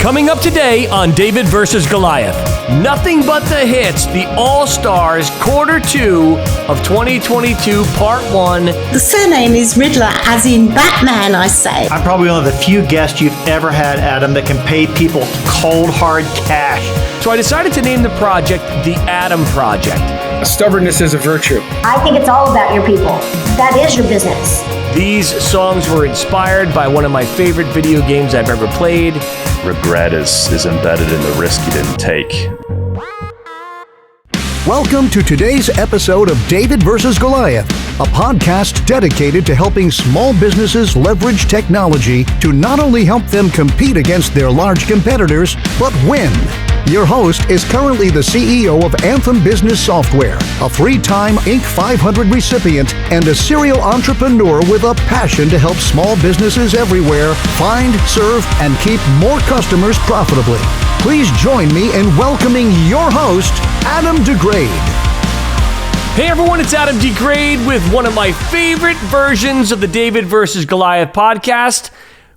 Coming up today on David vs. Goliath, nothing but the hits, the All-Stars Quarter 2 of 2022 Part 1. The surname is Riddler, as in Batman, I say. I'm probably one of the few guests you've ever had, Adam, that can pay people cold, hard cash. So I decided to name the project the Adam Project. Stubbornness is a virtue. I think it's all about your people. That is your business. These songs were inspired by one of my favorite video games I've ever played. Regret is embedded in the risk you didn't take. Welcome to today's episode of David vs. Goliath, a podcast dedicated to helping small businesses leverage technology to not only help them compete against their large competitors, but win. Your host is currently the CEO of Anthem Business Software, a three-time Inc. 500 recipient, and a serial entrepreneur with a passion to help small businesses everywhere find, serve, and keep more customers profitably. Please join me in welcoming your host, Adam DeGrade. Hey everyone, it's Adam DeGrade with one of my favorite versions of the David vs. Goliath podcast,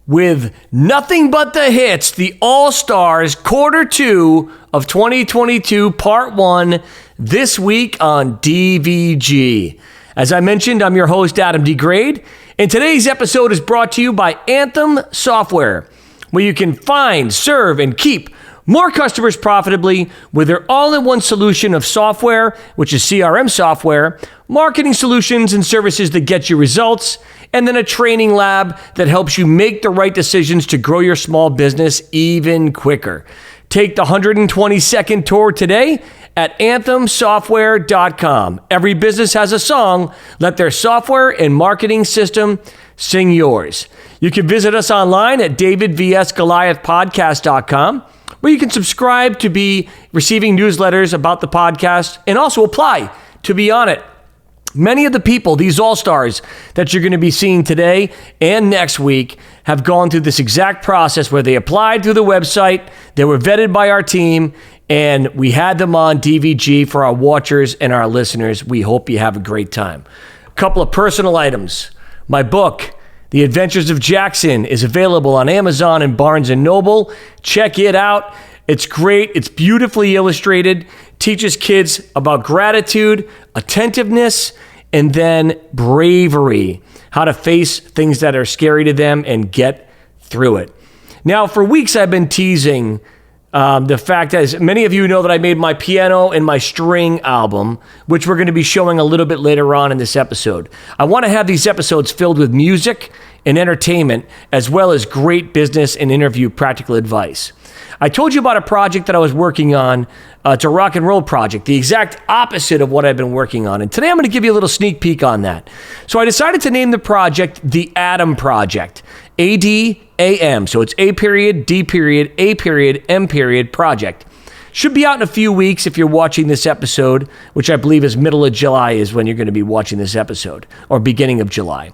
with nothing but the hits, the All-Stars Quarter 2 of 2022 Part 1, this week on DVG. As I mentioned, I'm your host, Adam DeGrade, and today's episode is brought to you by Anthem Software, where you can find, serve, and keep more customers profitably with their all-in-one solution of software, which is CRM software, marketing solutions and services that get you results, and then a training lab that helps you make the right decisions to grow your small business even quicker. Take the 120-second tour today at anthemsoftware.com. Every business has a song. Let their software and marketing system sing yours. You can visit us online at davidvsgoliathpodcast.com, where you can subscribe to be receiving newsletters about the podcast and also apply to be on it. Many of the people, these all-stars that you're going to be seeing today and next week, have gone through this exact process where they applied through the website, they were vetted by our team, and we had them on DVG for our watchers and our listeners. We hope you have a great time. A couple of personal items. My book, The Adventures of Jackson, is available on Amazon and Barnes & Noble. Check it out. It's great. It's beautifully illustrated. Teaches kids about gratitude, attentiveness, and then bravery. How to face things that are scary to them and get through it. Now, for weeks I've been teasing the fact that, as many of you know, that I made my piano and my string album, which we're going to be showing a little bit later on in this episode. I want to have these episodes filled with music and entertainment, as well as great business and interview practical advice. I told you about a project that I was working on. It's a rock and roll project, the exact opposite of what I've been working on. And today I'm going to give you a little sneak peek on that. So I decided to name the project the Adam Project. A-D-A-M. So it's A period, D period, A period, M period project. Should be out in a few weeks if you're watching this episode, which I believe is middle of July is when you're going to be watching this episode, or beginning of July.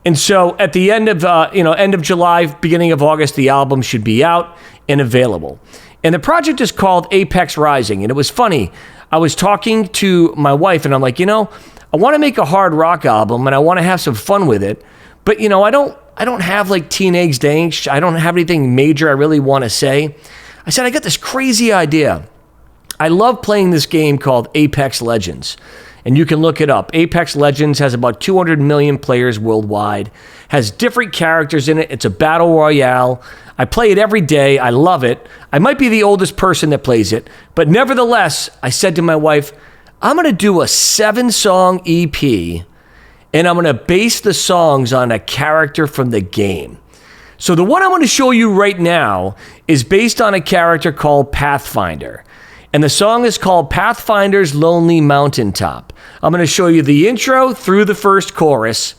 And so at the end of July, beginning of August, the album should be out and available. And the project is called Apex Rising. And it was funny. I was talking to my wife and I'm like, I want to make a hard rock album and I want to have some fun with it. But, I don't have like teenage angst. I don't have anything major I really want to say. I said, I got this crazy idea. I love playing this game called Apex Legends. And you can look it up. Apex Legends has about 200 million players worldwide, has different characters in it. It's a battle royale. I play it every day. I love it. I might be the oldest person that plays it, but nevertheless, I said to my wife, I'm going to do a 7-song EP, and I'm going to base the songs on a character from the game. So the one I'm going to show you right now is based on a character called Pathfinder. And the song is called Pathfinder's Lonely Mountaintop. I'm going to show you the intro through the first chorus.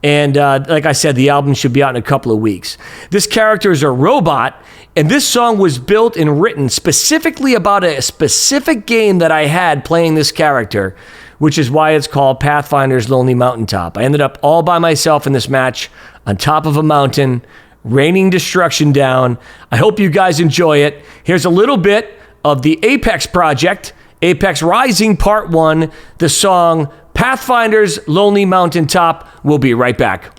And like I said, the album should be out in a couple of weeks. This character is a robot, and this song was built and written specifically about a specific game that I had playing this character, which is why it's called Pathfinder's Lonely Mountaintop. I ended up all by myself in this match on top of a mountain, raining destruction down. I hope you guys enjoy it. Here's a little bit of the Apex Project, Apex Rising Part 1, the song Pathfinder's Lonely Mountaintop. We'll be right back.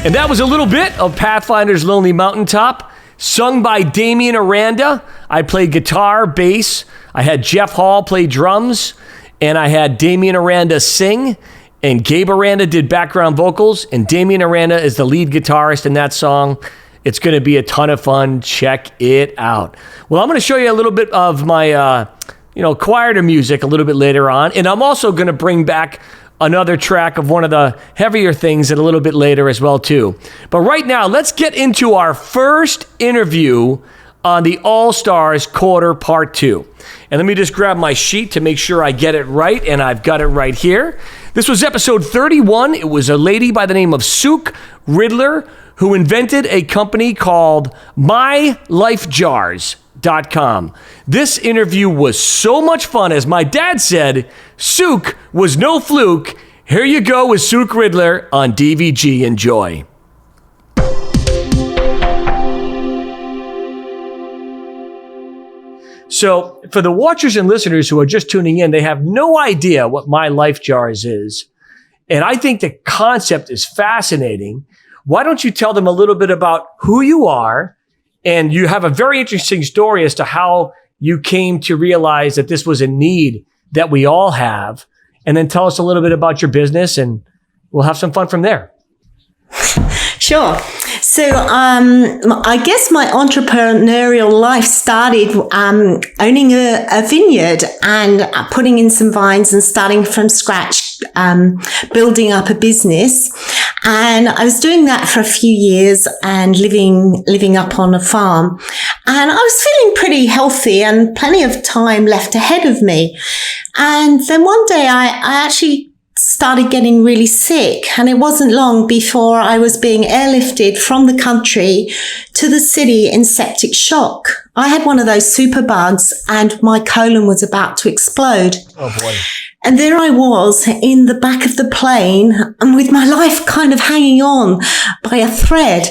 And that was a little bit of Pathfinder's Lonely Mountaintop, sung by Damien Aranda. I played guitar, bass. I had Jeff Hall play drums, and I had Damien Aranda sing, and Gabe Aranda did background vocals, and Damien Aranda is the lead guitarist in that song. It's going to be a ton of fun. Check it out. Well, I'm going to show you a little bit of my, quieter music a little bit later on, and I'm also going to bring back another track of one of the heavier things a little bit later as well, too. But right now, let's get into our first interview on the All-Stars Quarter Part 2. And let me just grab my sheet to make sure I get it right, and I've got it right here. This was episode 31. It was a lady by the name of Suk Riddler who invented a company called MyLifeJars.com. This interview was so much fun. As my dad said, Suk was no fluke. Here you go with Suk Riddler on DVG. Enjoy. So for the watchers and listeners who are just tuning in, they have no idea what My Life Jars is. And I think the concept is fascinating. Why don't you tell them a little bit about who you are? And you have a very interesting story as to how you came to realize that this was a need that we all have. And then tell us a little bit about your business, and we'll have some fun from there. Sure. So I guess my entrepreneurial life started owning a vineyard and putting in some vines and starting from scratch, building up a business. And I was doing that for a few years and living up on a farm. And I was feeling pretty healthy and plenty of time left ahead of me. And then one day I actually started getting really sick, and it wasn't long before I was being airlifted from the country to the city in septic shock. I had one of those superbugs and my colon was about to explode. Oh boy. And there I was in the back of the plane and with my life kind of hanging on by a thread.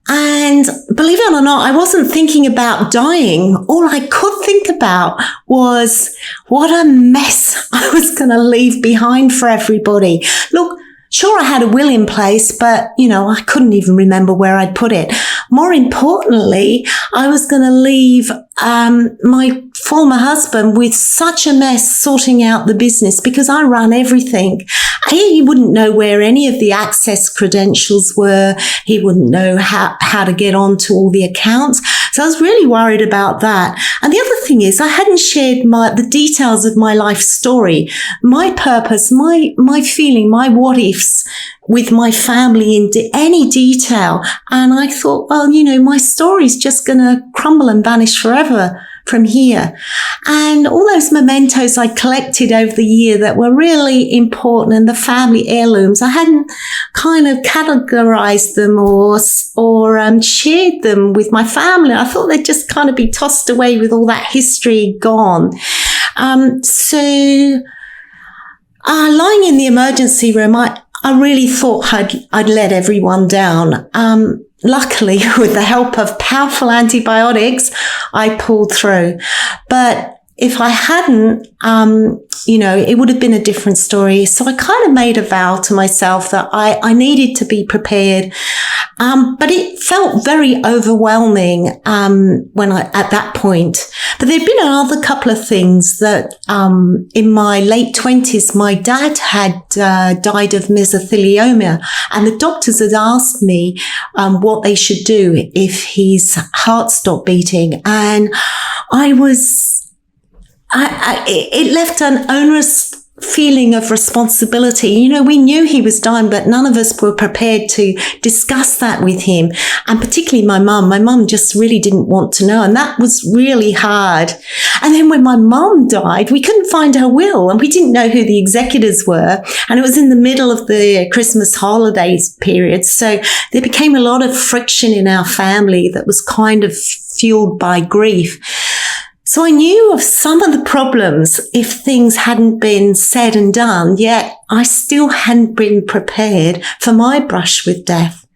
And believe it or not, I wasn't thinking about dying. All I could think about was what a mess I was going to leave behind for everybody. Look, sure, I had a will in place, but, I couldn't even remember where I'd put it. More importantly, I was going to leave my former husband with such a mess sorting out the business because I ran everything. He wouldn't know where any of the access credentials were. He wouldn't know how to get onto all the accounts. So I was really worried about that. And the other thing is I hadn't shared the details of my life story, my purpose, my feeling, my what ifs with my family in any detail. And I thought, well, my story's just going to crumble and vanish forever from here. And all those mementos I collected over the year that were really important, and the family heirlooms, I hadn't kind of categorized them or shared them with my family. I thought they'd just kind of be tossed away with all that history gone. So lying in the emergency room, I really thought I'd let everyone down. Luckily, with the help of powerful antibiotics, I pulled through. But if I hadn't, it would have been a different story. So I kind of made a vow to myself that I needed to be prepared. But it felt very overwhelming at that point. But there'd been another couple of things that in my late 20s, my dad had died of mesothelioma, and the doctors had asked me what they should do if his heart stopped beating. And it left an onerous feeling of responsibility. We knew he was dying, but none of us were prepared to discuss that with him. And particularly my mum. My mum just really didn't want to know. And that was really hard. And then when my mum died, we couldn't find her will, and we didn't know who the executors were. And it was in the middle of the Christmas holidays period. So there became a lot of friction in our family that was kind of fueled by grief. So I knew of some of the problems if things hadn't been said and done, yet I still hadn't been prepared for my brush with death.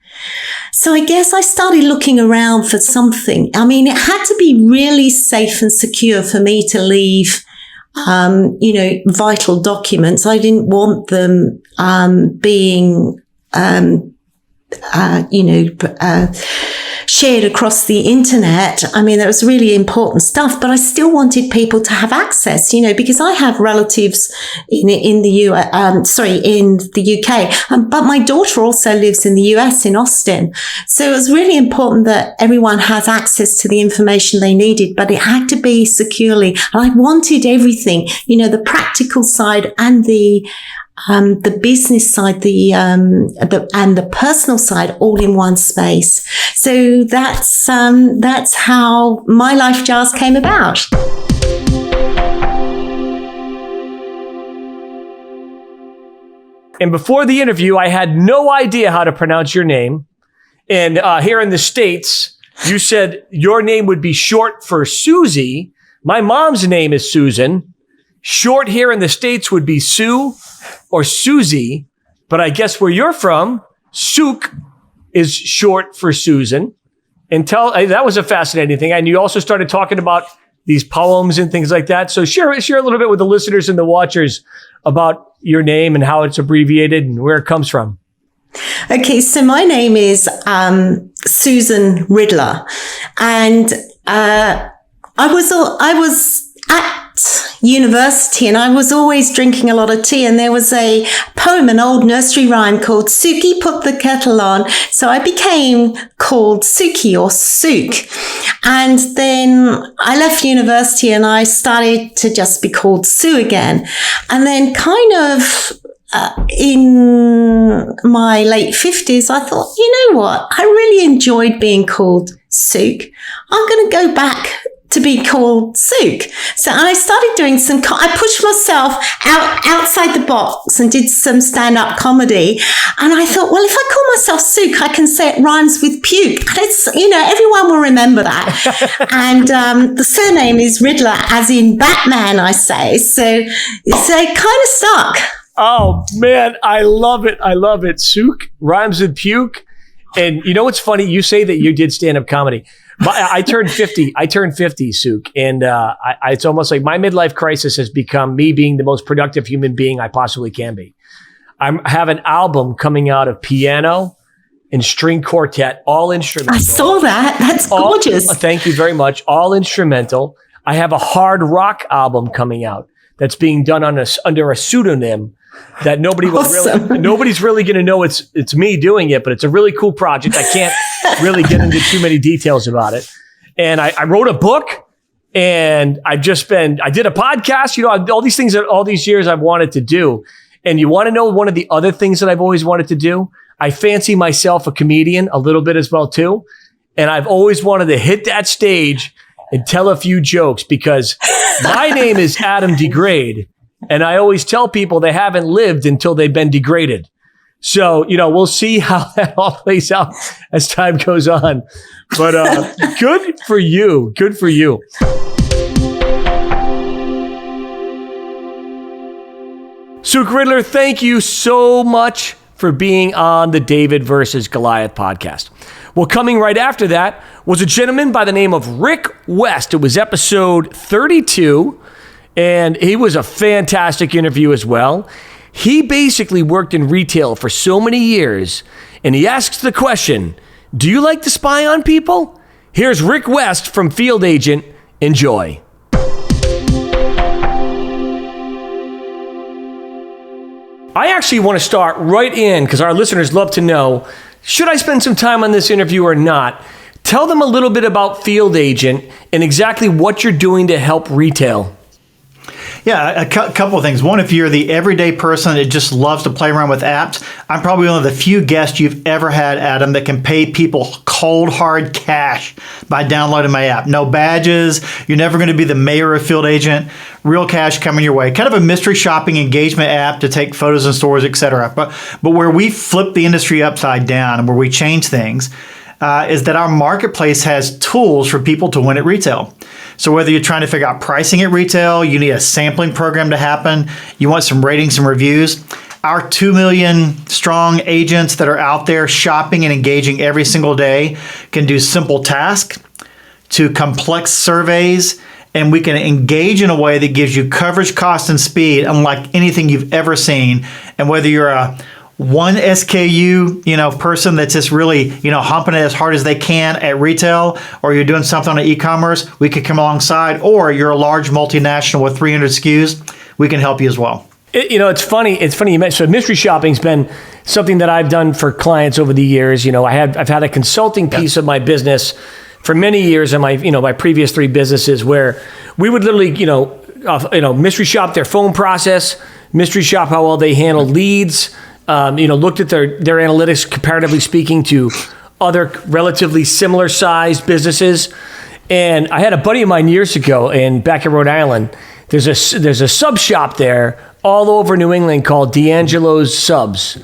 So I guess I started looking around for something. I mean, it had to be really safe and secure for me to leave, vital documents. I didn't want them being shared across the internet. I mean, that was really important stuff, but I still wanted people to have access, because I have relatives in the UK, but my daughter also lives in the US, in Austin. So it was really important that everyone has access to the information they needed, but it had to be securely. And I wanted everything, the practical side and the business side, and the personal side, all in one space. So that's how my life jars came about. And before the interview, I had no idea how to pronounce your name. And here in the States, you said your name would be short for Susie. My mom's name is Susan. Short here in the States would be Sue or Susie, but I guess where you're from, Sook is short for Susan. And that was a fascinating thing. And you also started talking about these poems and things like that. So share a little bit with the listeners and the watchers about your name and how it's abbreviated and where it comes from. Okay, so my name is Susan Riddler, and I was at university and I was always drinking a lot of tea, and there was a poem, an old nursery rhyme called Suki Put the Kettle On. So I became called Suki or Sook. And then I left university and I started to just be called Sue again. And then kind of in my late 50s, I thought, you know what? I really enjoyed being called Sook. I'm going to go back to be called Sook. So I started doing I pushed myself outside the box and did some stand-up comedy. And I thought, well, if I call myself Sook, I can say it rhymes with puke. And it's, everyone will remember that. And the surname is Riddler, as in Batman, I say. So it kind of stuck. Oh, man, I love it. I love it. Sook rhymes with puke. And you know what's funny? You say that you did stand-up comedy. I turned 50, Sook. And it's almost like my midlife crisis has become me being the most productive human being I possibly can be. I have an album coming out of piano and string quartet, all instrumental. I saw that. That's gorgeous. Thank you very much. All instrumental. I have a hard rock album coming out that's being done under a pseudonym that nobody's really going to know it's me doing it, but it's a really cool project. I can't really get into too many details about it. And I wrote a book, and I did a podcast, all these things that all these years I've wanted to do. And you want to know one of the other things that I've always wanted to do? I fancy myself a comedian a little bit as well too. And I've always wanted to hit that stage and tell a few jokes, because my name is Adam Degrade. And I always tell people they haven't lived until they've been degraded. So, we'll see how that all plays out as time goes on. But good for you. Good for you. Sook Riddler, thank you so much for being on the David versus Goliath podcast. Well, coming right after that was a gentleman by the name of Rick West. It was episode 32. And he was a fantastic interview as well. He basically worked in retail for so many years, and he asks the question, do you like to spy on people? Here's Rick West from Field Agent. Enjoy. I actually want to start right in, because our listeners love to know, should I spend some time on this interview or not? Tell them a little bit about Field Agent and exactly what you're doing to help retail. Yeah, a couple of things. One, if you're the everyday person that just loves to play around with apps, I'm probably one of the few guests you've ever had, Adam, that can pay people cold, hard cash by downloading my app. No badges. You're never going to be the mayor of Field Agent. Real cash coming your way. Kind of a mystery shopping engagement app to take photos in stores, etc. But where we flip the industry upside down and where we change things is that our marketplace has tools for people to win at retail. So whether you're trying to figure out pricing at retail, you need a sampling program to happen, you want some ratings and reviews, our 2 million strong agents that are out there shopping and engaging every single day can do simple tasks to complex surveys, and we can engage in a way that gives you coverage, cost, and speed unlike anything you've ever seen. And whether you're a one SKU, person that's just really, humping it as hard as they can at retail, or you're doing something on e-commerce, we could come alongside, or you're a large multinational with 300 SKUs, we can help you as well. It's funny you mentioned, so mystery shopping's been something that I've done for clients over the years. I've had a consulting piece of my business for many years in my previous 3 businesses where we would literally, mystery shop their phone process, mystery shop how well they handle leads, looked at their analytics comparatively speaking to other relatively similar sized businesses. And I had a buddy of mine years ago back in Rhode Island. There's a sub shop there all over New England called D'Angelo's Subs.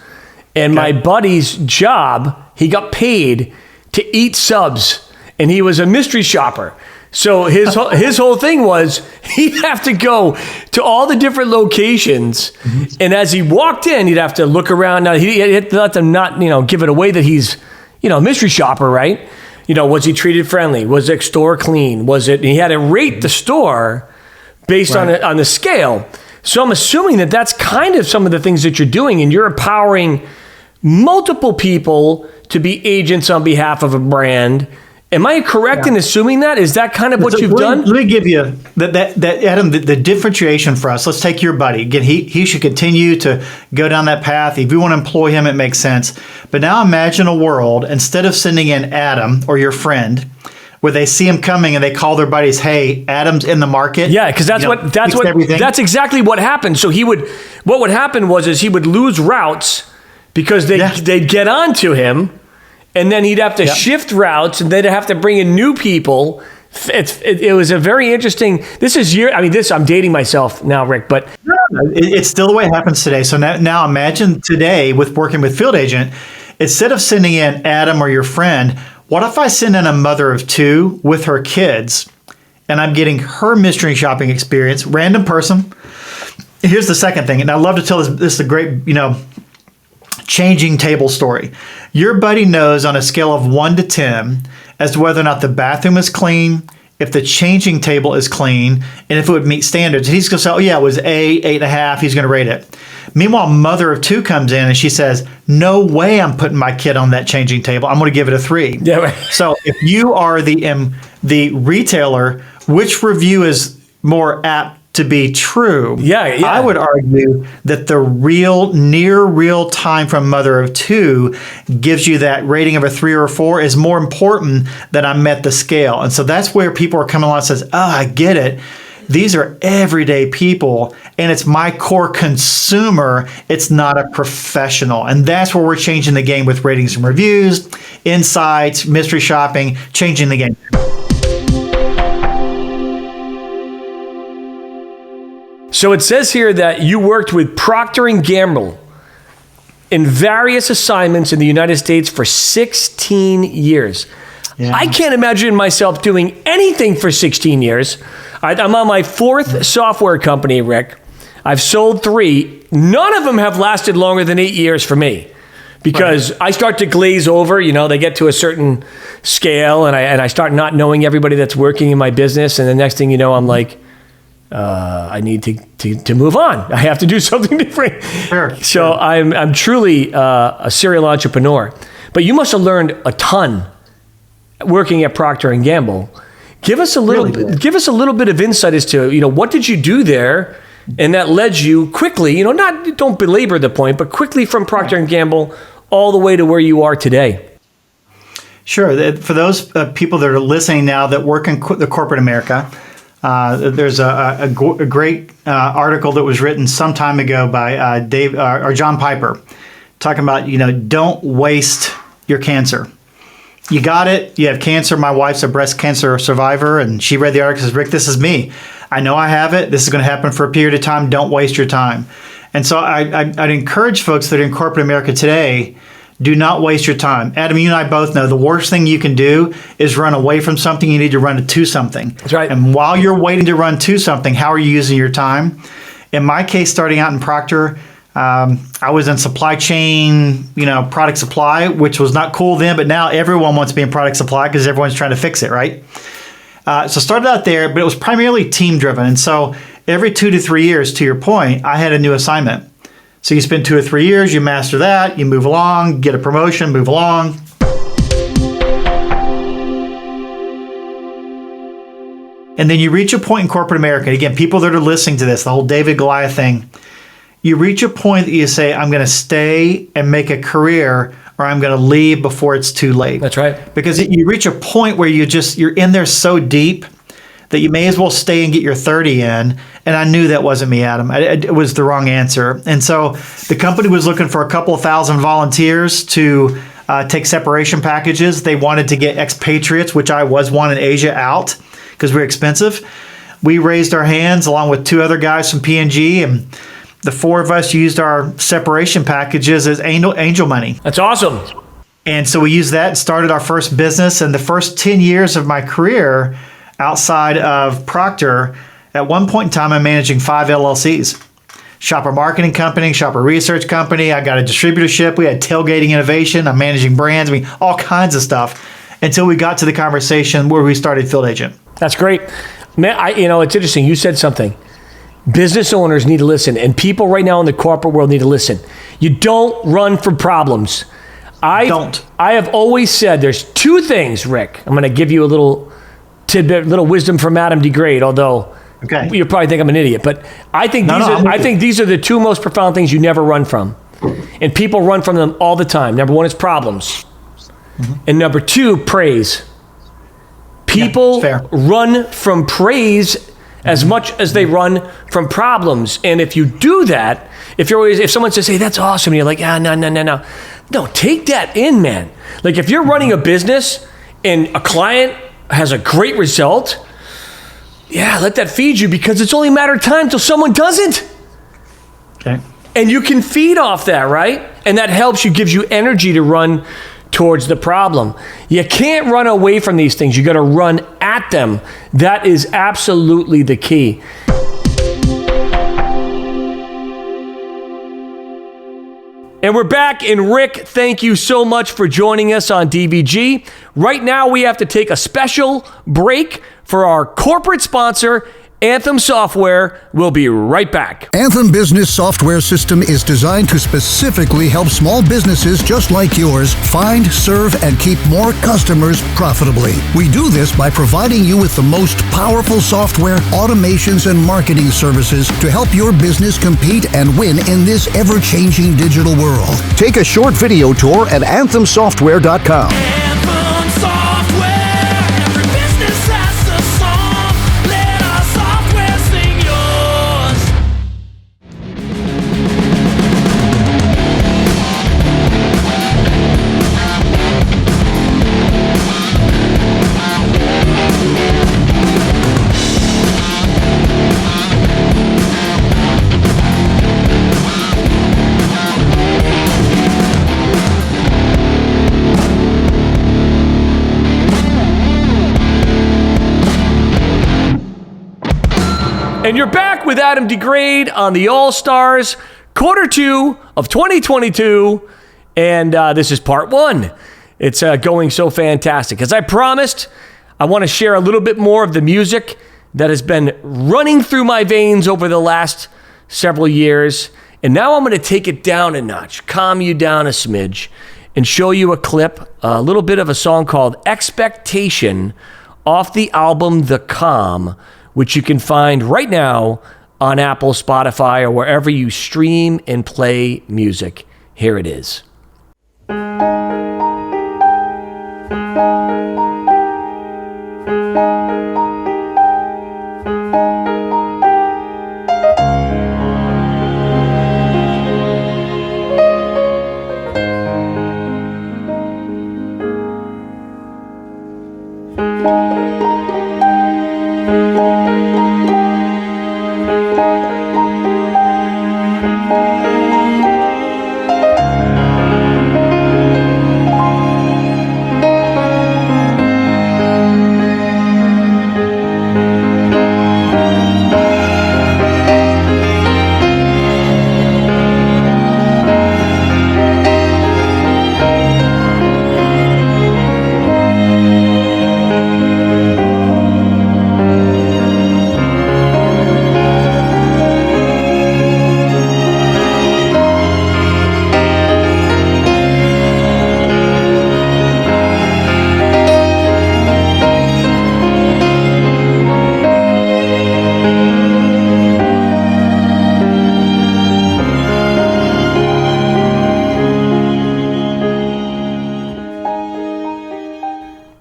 And my buddy's job, he got paid to eat subs, and he was a mystery shopper. So his whole thing was he'd have to go to all the different locations, and as he walked in, he'd have to look around. Now he had to let them not give it away that he's a mystery shopper, right? Was he treated friendly? Was the store clean? He had to rate the store based on the scale. So I'm assuming that that's kind of some of the things that you're doing, and you're empowering multiple people to be agents on behalf of a brand. Am I correct in assuming that? Is that kind of what you've done? Let me give you that Adam, the differentiation for us. Let's take your buddy. Again, he should continue to go down that path. If you want to employ him, it makes sense. But now imagine a world, instead of sending in Adam or your friend, where they see him coming and they call their buddies, "Hey, Adam's in the market." Yeah, because that's exactly what happened. So what would happen was he would lose routes because they'd get onto him. And then he'd have to shift routes, and they'd have to bring in new people. It was a very interesting. I'm dating myself now, Rick, but it's still the way it happens today. So now imagine today with working with Field Agent, instead of sending in Adam or your friend, what if I send in a mother of 2 with her kids, and I'm getting her mystery shopping experience, random person. Here's the second thing, and I love to tell this is a great, changing table story. Your buddy knows on a scale of 1 to 10 as to whether or not the bathroom is clean, if the changing table is clean, and if it would meet standards. And he's going to say, "Oh yeah, it was 8.5. He's going to rate it." Meanwhile, mother of 2 comes in and she says, "No way I'm putting my kid on that changing table. I'm going to give it a 3. Yeah, right. So if you are the retailer, which review is more apt to be true? Yeah. I would argue that the near real time from mother of 2 gives you that rating of a 3 or a 4 is more important than I met the scale. And so that's where people are coming along and says, "Oh, I get it. These are everyday people, and it's my core consumer. It's not a professional." And that's where we're changing the game with ratings and reviews, insights, mystery shopping, changing the game. So it says here that you worked with Procter & Gamble in various assignments in the United States for 16 years. Yeah. I can't imagine myself doing anything for 16 years. I'm on my 4th software company, Rick. I've sold 3. None of them have lasted longer than 8 years for me because I start to glaze over. They get to a certain scale, and I start not knowing everybody that's working in my business. And the next thing you know, I'm like, I need to move on. I have to do something different. Sure. So I'm truly a serial entrepreneur. But you must have learned a ton working at Procter & Gamble. Give us a little bit of insight as to what did you do there, and that led you quickly. Don't belabor the point, but quickly from Procter & Gamble all the way to where you are today. Sure. For those people that are listening now that work in the corporate America. There's a great article that was written some time ago by John Piper, talking about don't waste your cancer. You got it. You have cancer. My wife's a breast cancer survivor, and she read the article and says, "Rick, this is me. I know I have it. This is going to happen for a period of time. Don't waste your time." And so I'd encourage folks that are in corporate America today, do not waste your time. Adam, you and I both know the worst thing you can do is run away from something. You need to run to something. That's right. And while you're waiting to run to something, how are you using your time? In my case, starting out in Procter, I was in supply chain, product supply, which was not cool then, but now everyone wants to be in product supply because everyone's trying to fix it, right? So started out there, but it was primarily team driven. And so every 2 to 3 years, to your point, I had a new assignment. So you spend 2 or 3 years, you master that, you move along, get a promotion, move along. And then you reach a point in corporate America. Again, people that are listening to this, the whole David Goliath thing, you reach a point that you say, I'm going to stay and make a career, or I'm going to leave before it's too late. That's right. Because you reach a point where you're in there so deep that you may as well stay and get your 30 in. And I knew that wasn't me, Adam. It was the wrong answer. And so the company was looking for a couple of thousand volunteers to take separation packages. They wanted to get expatriates, which I was one in Asia, out because we're expensive. We raised our hands along with 2 other guys from P&G, and the 4 of us used our separation packages as angel money. That's awesome. And so we used that and started our first business. And the first 10 years of my career outside of Procter, at one point in time, I'm managing 5 LLCs. Shopper marketing company, shopper research company. I got a distributorship. We had tailgating innovation. I'm managing brands. I mean, all kinds of stuff until we got to the conversation where we started Field Agent. That's great. Man, it's interesting. You said something. Business owners need to listen, and people right now in the corporate world need to listen. You don't run from problems. I have always said there's 2 things, Rick. I'm going to give you a little tidbit, little wisdom from Adam DeGrade, although you probably think I'm an idiot. But I think these are the 2 most profound things you never run from. And people run from them all the time. Number 1 is problems. Mm-hmm. And number 2, praise. People run from praise as much as they run from problems. And if you do that, if someone says, hey, that's awesome, and you're like, no, take that in, man. Like if you're running a business and a client has a great result, let that feed you, because it's only a matter of time till someone doesn't. Okay. And you can feed off that, right? And that helps you, gives you energy to run towards the problem. You can't run away from these things. You got to run at them. That is absolutely the key. And we're back. And Rick, thank you so much for joining us on DVG. Right now, we have to take a special break for our corporate sponsor, Anthem Software. We'll be right back. Anthem Business Software System is designed to specifically help small businesses just like yours find, serve, and keep more customers profitably. We do this by providing you with the most powerful software, automations, and marketing services to help your business compete and win in this ever-changing digital world. Take a short video tour at anthemsoftware.com. Anthem Software, every business has a song. Let our software sing And you're back with Adam DeGrade on the All-Stars, Q2 of 2022. And this is part 1. It's going so fantastic. As I promised, I want to share a little bit more of the music that has been running through my veins over the last several years. And now I'm going to take it down a notch, calm you down a smidge, and show you a clip, a little bit of a song called Expectation off the album The Calm, which you can find right now on Apple, Spotify, or wherever you stream and play music. Here it is.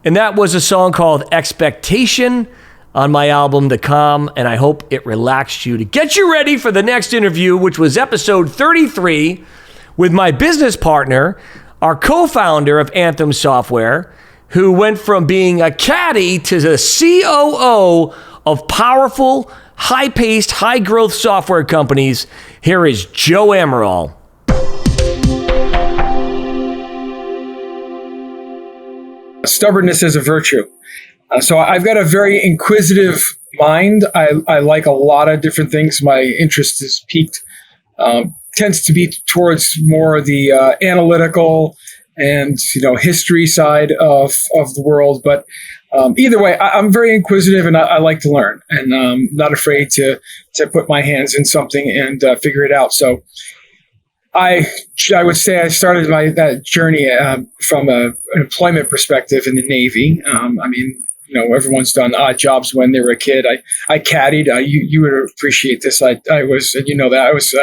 And that was a song called Expectation on my album, The Calm, and I hope it relaxed you to get you ready for the next interview, which was episode 33 with my business partner, our co-founder of Anthem Software, who went from being a caddy to the COO of powerful, high-paced, high-growth software companies. Here is Joe Amaral. Stubbornness is a virtue. So I've got a very inquisitive mind. I like a lot of different things. My interest is piqued, tends to be towards more the analytical and history side of the world. But either way, I'm very inquisitive and I like to learn, and I'm not afraid to put my hands in something and figure it out. So I would say I started that journey from an employment perspective in the Navy. Everyone's done odd jobs when they were a kid. I caddied. You would appreciate this. I was, I was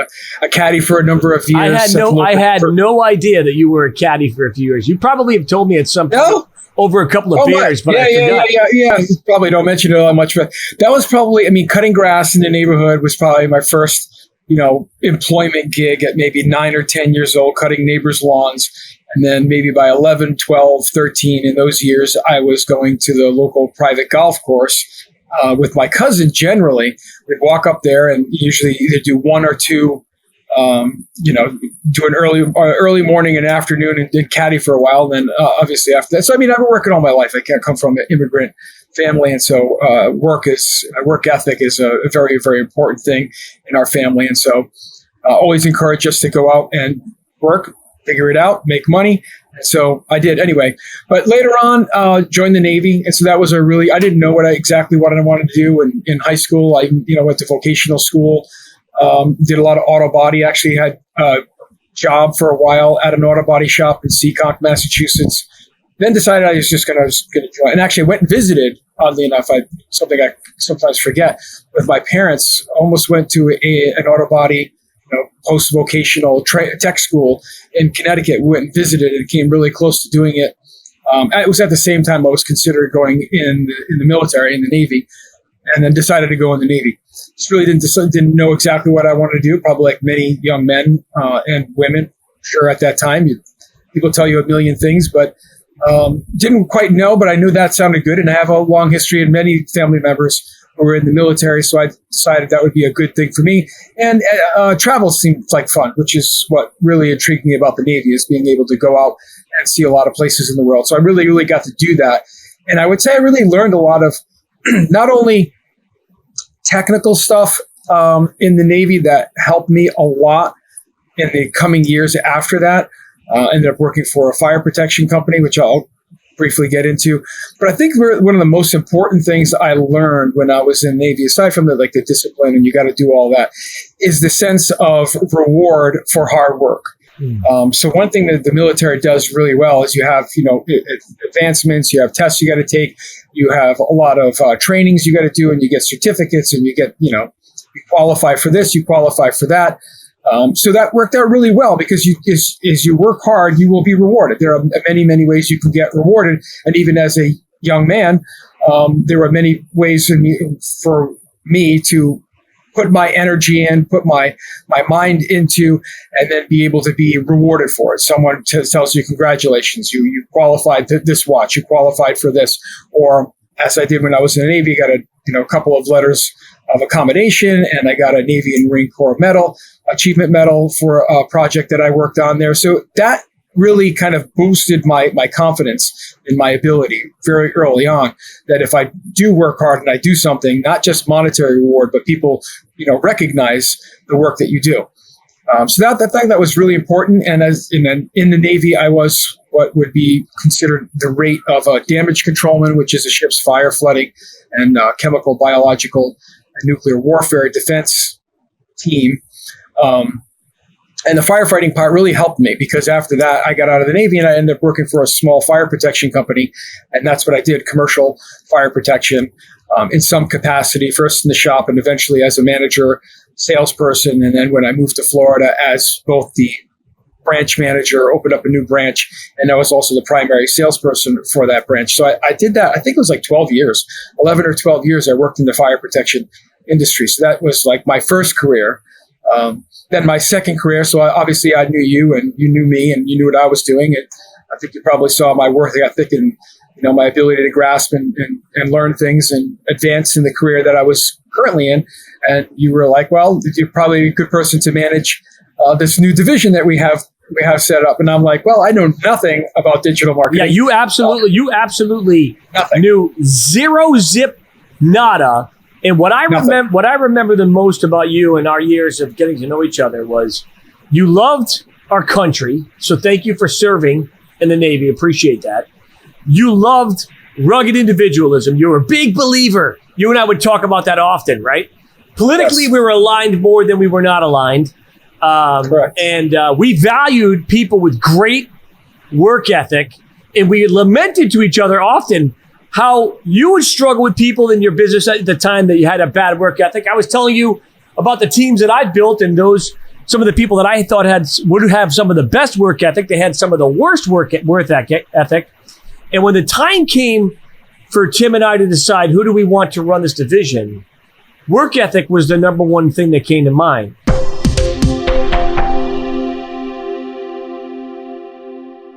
a caddy for a number of years. I had no idea that you were a caddy for a few years. You probably have told me at some point over a couple of beers, but I forgot. Yeah. You probably don't mention it all much, but that was probably, cutting grass in the neighborhood was probably my first, employment gig at maybe 9 or 10 years old, cutting neighbors' lawns. And then maybe by 11, 12, 13, in those years, I was going to the local private golf course with my cousin generally. We'd walk up there and usually either do one or two, do an early morning and afternoon and did caddy for a while. And then obviously after that. So, I've been working all my life. I can't come from an immigrant family. And so work ethic is a very, very important thing in our family. And so always encourage us to go out and work, figure it out, make money. And so I did anyway. But later on, joined the Navy. And so that was I didn't know exactly what I wanted to do. And in high school, I went to vocational school, did a lot of auto body, actually had a job for a while at an auto body shop in Seekonk, Massachusetts. Then decided I was just going to join, and actually went and visited, oddly enough, something I sometimes forget, with my parents. Almost went to an auto body post-vocational tech school in Connecticut. We went and visited and came really close to doing it. It was at the same time I was considering going in the military, in the Navy, and then decided to go in the Navy. Just really didn't know exactly what I wanted to do, probably like many young men and women, sure, at that time. People tell you a million things, but didn't quite know, but I knew that sounded good. And I have a long history and many family members who were in the military, so I decided that would be a good thing for me. And travel seemed like fun, which is what really intrigued me about the Navy, is being able to go out and see a lot of places in the world. So I really, really got to do that. And I would say I really learned a lot of not only technical stuff in the Navy that helped me a lot in the coming years after that. Ended up working for a fire protection company, which I'll briefly get into. But I think one of the most important things I learned when I was in the Navy, aside from the discipline and you got to do all that, is the sense of reward for hard work. So one thing that the military does really well is you have, advancements, you have tests you got to take, you have a lot of trainings you got to do, and you get certificates, and you get, you qualify for this, you qualify for that. So that worked out really well, because as you work hard, you will be rewarded. There are many, many ways you can get rewarded. And even as a young man, there were many ways for me to put my energy in, put my mind into, and then be able to be rewarded for it. Someone tells you, congratulations, you qualified this watch, you qualified for this. Or as I did when I was in the Navy, got a couple of letters of accommodation, and I got a Navy and Marine Corps Achievement Medal for a project that I worked on there. So that really kind of boosted my confidence in my ability very early on, that if I do work hard and I do something, not just monetary reward, but people, recognize the work that you do. So that was really important. And as in the Navy, I was what would be considered the rate of a damage controlman, which is a ship's fire, flooding, and chemical, biological, and nuclear warfare defense team. And the firefighting part really helped me, because after that, I got out of the Navy and I ended up working for a small fire protection company. And that's what I did, commercial fire protection in some capacity, first in the shop and eventually as a manager, salesperson. And then when I moved to Florida, as both the branch manager, opened up a new branch, and I was also the primary salesperson for that branch. So I did that. I think it was like 12 years, 11 or 12 years I worked in the fire protection industry. So that was like my first career. Then my second career, so obviously I knew you and you knew me and you knew what I was doing. And I think you probably saw my work ethic and my ability to grasp and learn things and advance in the career that I was currently in. And you were like, well, you're probably a good person to manage this new division that we have set up. And I'm like, well, I know nothing about digital marketing. Yeah, you absolutely knew zero zip nada. And what I remember the most about you and our years of getting to know each other was you loved our country. So thank you for serving in the Navy. Appreciate that. You loved rugged individualism. You were a big believer. You and I would talk about that often, right? Politically, yes. We were aligned more than we were not aligned. Correct. And we valued people with great work ethic. And we lamented to each other often how you would struggle with people in your business at the time that you had a bad work ethic. I was telling you about the teams that I built and some of the people that I thought would have some of the best work ethic. They had some of the worst work ethic. And when the time came for Tim and I to decide who do we want to run this division, work ethic was the number one thing that came to mind.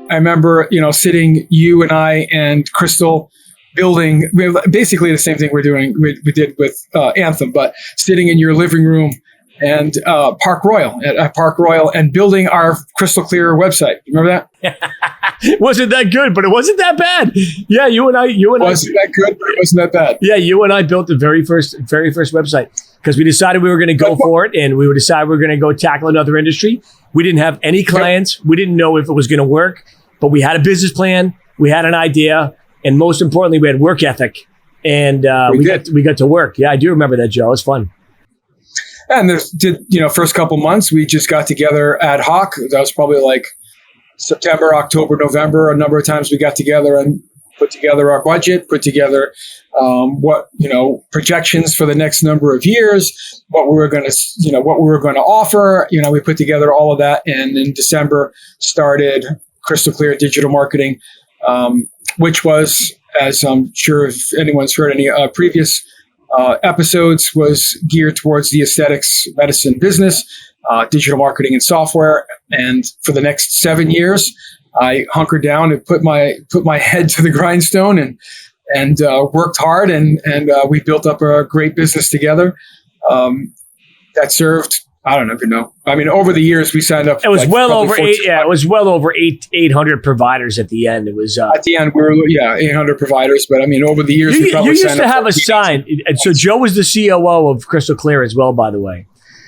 I remember, sitting, you and I and Crystal building basically the same thing we did with Anthem, but sitting in your living room and at Park Royal and building our crystal clear website. Remember that? It wasn't that good, but it wasn't that bad. Yeah, you and I wasn't that good, but it wasn't that bad. Yeah, you and I built the very first website because we decided we were going to go for it, and we decided we were going to go tackle another industry. We didn't have any clients. We didn't know if it was going to work, but we had a business plan. We had an idea. And most importantly, we had work ethic, and we got to work. Yeah, I do remember that, Joe. It was fun. And first couple months, we just got together ad hoc. That was probably like September, October, November. A number of times we got together and put together our budget, put together projections for the next number of years, what we were going to offer. We put together all of that, and in December started Crystal Clear Digital Marketing. Which was, as I'm sure if anyone's heard any previous episodes, was geared towards the aesthetics medicine business, digital marketing and software. And for the next 7 years, I hunkered down and put my head to the grindstone and worked hard. And we built up a great business together that served, I don't even know. I mean, over the years, we signed up. It was well over 800 providers at the end. It was at the end we were 800 providers. But I mean, over the years, we probably you used to have a sign. And so Joe was the COO of Crystal Clear as well, by the way.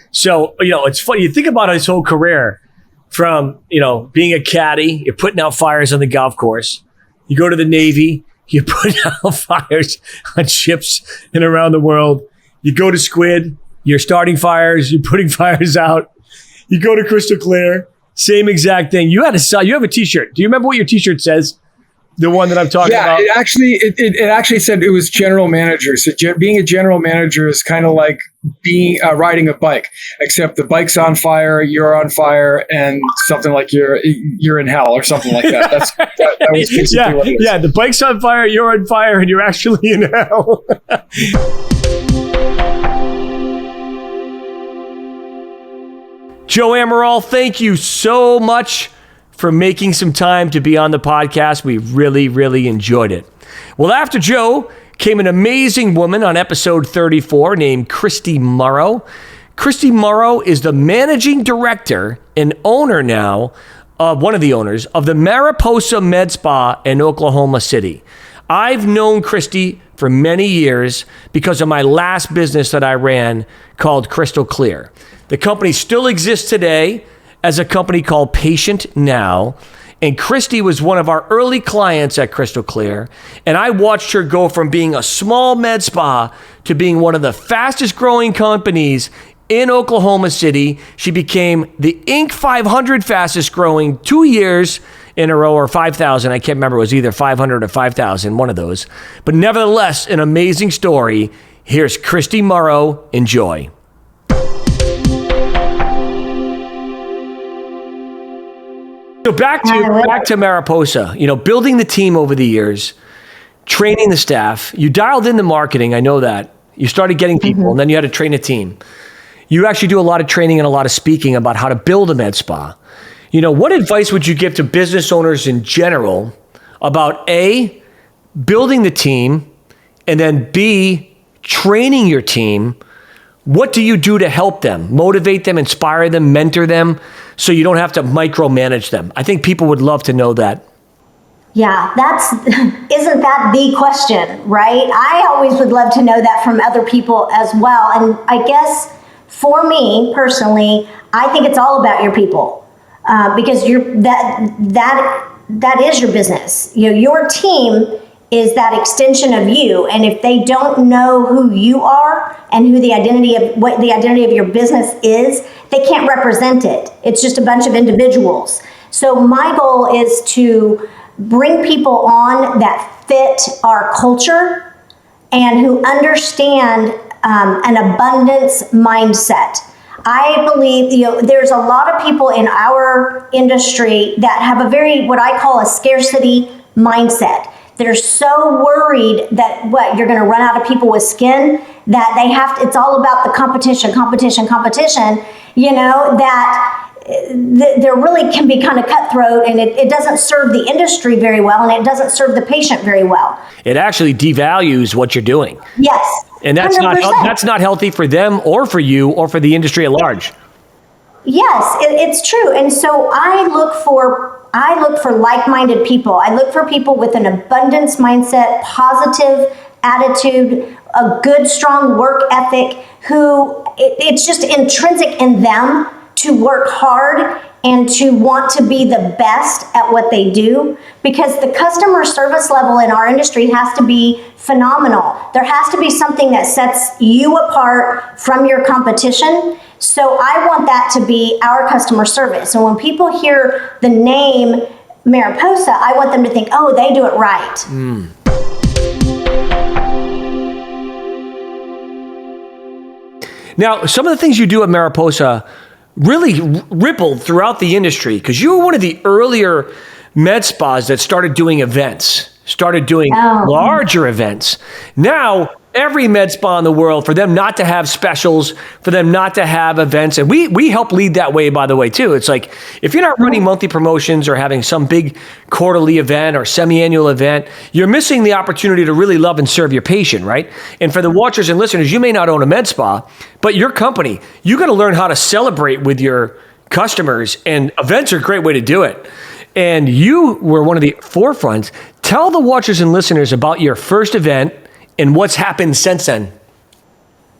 So it's funny. You think about his whole career from being a caddy. You're putting out fires on the golf course. You go to the Navy. You put out fires on ships and around the world. You go to Squid. You're starting fires. You're putting fires out. You go to Crystal Clear. Same exact thing. You have a T-shirt. Do you remember what your T-shirt says? The one that I'm talking about? Yeah, it actually said it was general manager. So being a general manager is kind of like being riding a bike, except the bike's on fire, you're on fire, and something like you're in hell or something like that. That was basically what it is. Yeah, the bike's on fire, you're on fire, and you're actually in hell. Joe Amaral, thank you so much for making some time to be on the podcast. We really, really enjoyed it. Well, after Joe came an amazing woman on episode 34 named Christy Morrow. Christy Morrow is the managing director and owner now, one of the owners of the Mariposa Med Spa in Oklahoma City. I've known Christy for many years because of my last business that I ran called Crystal Clear. The company still exists today as a company called Patient Now, and Christy was one of our early clients at Crystal Clear, and I watched her go from being a small med spa to being one of the fastest growing companies in Oklahoma City. She became the Inc. 500 fastest growing 2 years in a row, or 5,000. I can't remember. It was either 500 or 5,000, one of those. But nevertheless, an amazing story. Here's Christy Morrow. Enjoy. So back to Mariposa, building the team over the years, training the staff. You dialed in the marketing. I know that. You started getting people, and then you had to train a team. You actually do a lot of training and a lot of speaking about how to build a med spa. What advice would you give to business owners in general about A, building the team, and then B, training your team? What do you do to help them, motivate them, inspire them, mentor them, so you don't have to micromanage them? I think people would love to know that. Yeah, isn't that the question, right? I always would love to know that from other people as well. And I guess for me personally, I think it's all about your people, because that is your business. Your team is that extension of you, and if they don't know who you are and who what the identity of your business is, they can't represent it. It's just a bunch of individuals. So my goal is to bring people on that fit our culture and who understand an abundance mindset. I believe, there's a lot of people in our industry that have a very, what I call a scarcity mindset. They're so worried that you're going to run out of people with skin, that it's all about the competition, that there really can be kind of cutthroat, and it doesn't serve the industry very well, and it doesn't serve the patient very well. It actually devalues what you're doing. Yes. And that's not healthy for them or for you or for the industry at large. Yes, it's true. And so I look for like-minded people. I look for people with an abundance mindset, positive attitude, a good, strong work ethic, who it's just intrinsic in them to work hard and to want to be the best at what they do, because the customer service level in our industry has to be phenomenal. There has to be something that sets you apart from your competition. So I want that to be our customer service. And when people hear the name Mariposa, I want them to think, oh, they do it right. Now, some of the things you do at Mariposa really rippled throughout the industry, because you were one of the earlier med spas that started doing events, started doing larger events. Now, every med spa in the world, for them not to have specials, for them not to have events, and we help lead that way, by the way, too. It's like, if you're not running monthly promotions or having some big quarterly event or semi-annual event, you're missing the opportunity to really love and serve your patient, right? And for the watchers and listeners, you may not own a med spa, but your company, you got to learn how to celebrate with your customers, and events are a great way to do it. And you were one of the forefronts. Tell the watchers and listeners about your first event and what's happened since then.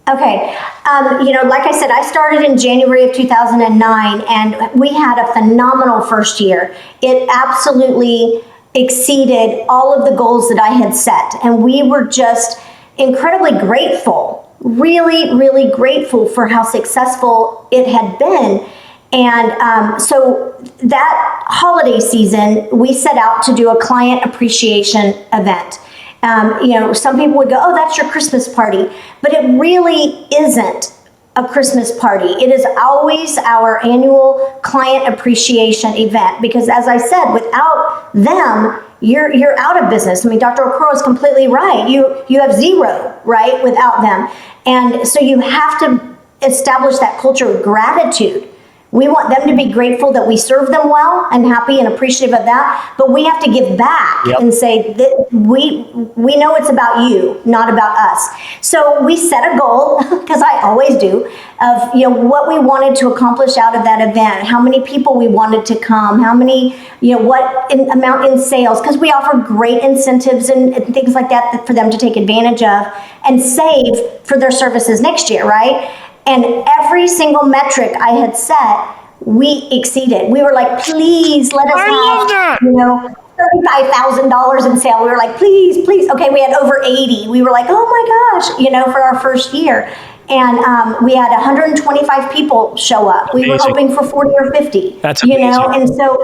Okay. Like I said, I started in January of 2009, and we had a phenomenal first year. It absolutely exceeded all of the goals that I had set. And we were just incredibly grateful, really, really grateful for how successful it had been. And so that holiday season, we set out to do a client appreciation event. Some people would go, oh, that's your Christmas party. But it really isn't a Christmas party. It is always our annual client appreciation event, because as I said, without them, you're out of business. I mean, Dr. Okoro is completely right. You have zero, right, without them. And so you have to establish that culture of gratitude. We want them to be grateful that we serve them well and happy and appreciative of that, but we have to give back and say that we know it's about you, not about us. So we set a goal, because I always do, of what we wanted to accomplish out of that event, how many people we wanted to come, how many, what amount in sales, because we offer great incentives and things like that for them to take advantage of and save for their services next year, right? And every single metric I had set, we exceeded. We were like, please let us have, $35,000 in sale. We were like, please. Okay, we had over 80. We were like, oh my gosh, for our first year. And we had 125 people show up. We were hoping for 40 or 50. That's amazing. And so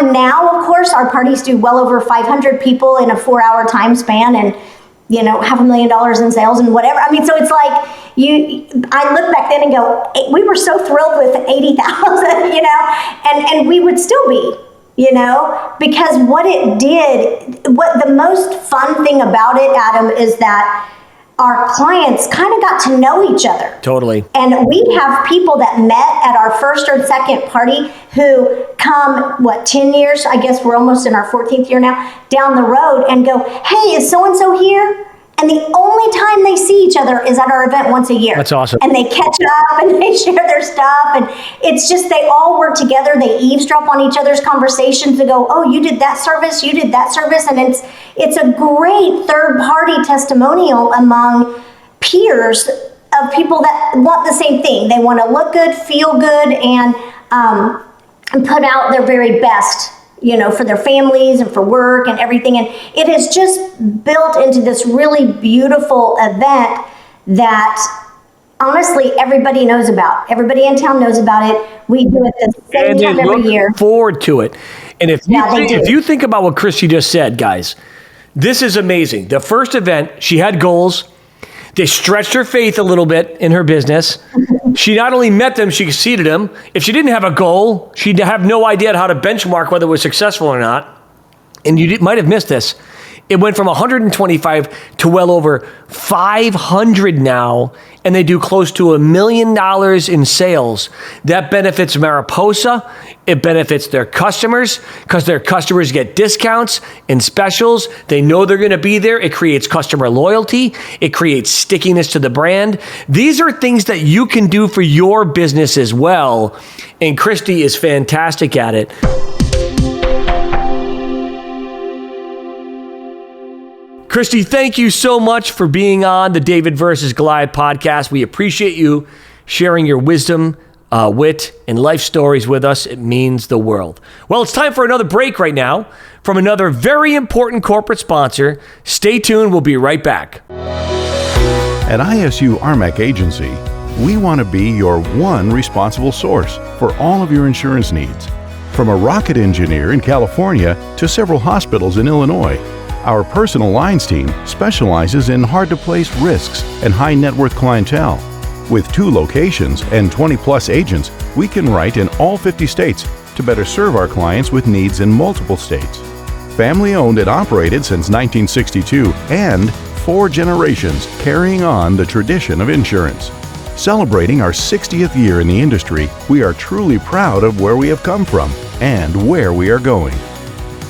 now, of course, our parties do well over 500 people in a 4-hour time span. And $500,000 in sales and whatever. I mean, so it's like I look back then and go, we were so thrilled with 80,000, and we would still be, because what the most fun thing about it, Adam, is that our clients kind of got to know each other. Totally. And we have people that met at our first or second party who come, 10 years, I guess we're almost in our 14th year now, down the road and go, hey, is so-and-so here? And the only time they see each other is at our event once a year. That's awesome. And they catch up and they share their stuff. And it's just, they all work together. They eavesdrop on each other's conversations and go, oh, you did that service, you did that service. And it's a great third-party testimonial among peers of people that want the same thing. They want to look good, feel good, and put out their very best, for their families and for work and everything. And it has just built into this really beautiful event that honestly everybody knows about. Everybody in town knows about it. We do it the same time every year. Forward to it. And if you think about what Christy just said, guys, this is amazing. The first event, she had goals. They stretched her faith a little bit in her business. She not only met them, she exceeded them. If she didn't have a goal, she'd have no idea how to benchmark whether it was successful or not. And you might have missed this. It went from 125 to well over 500 now, and they do close to $1 million in sales. That benefits Mariposa. It benefits their customers because their customers get discounts and specials. They know they're going to be there. It creates customer loyalty. It creates stickiness to the brand. These are things that you can do for your business as well, and Christy is fantastic at it. Christy, thank you so much for being on the David versus Goliath podcast. We appreciate you sharing your wisdom, wit, and life stories with us. It means the world. Well, it's time for another break right now from another very important corporate sponsor. Stay tuned. We'll be right back. At ISU RMAC Agency, we want to be your one responsible source for all of your insurance needs. From a rocket engineer in California to several hospitals in Illinois, our personal lines team specializes in hard-to-place risks and high-net-worth clientele. With 2 locations and 20-plus agents, we can write in all 50 states to better serve our clients with needs in multiple states. Family-owned and operated since 1962, and 4 generations carrying on the tradition of insurance. Celebrating our 60th year in the industry, we are truly proud of where we have come from and where we are going.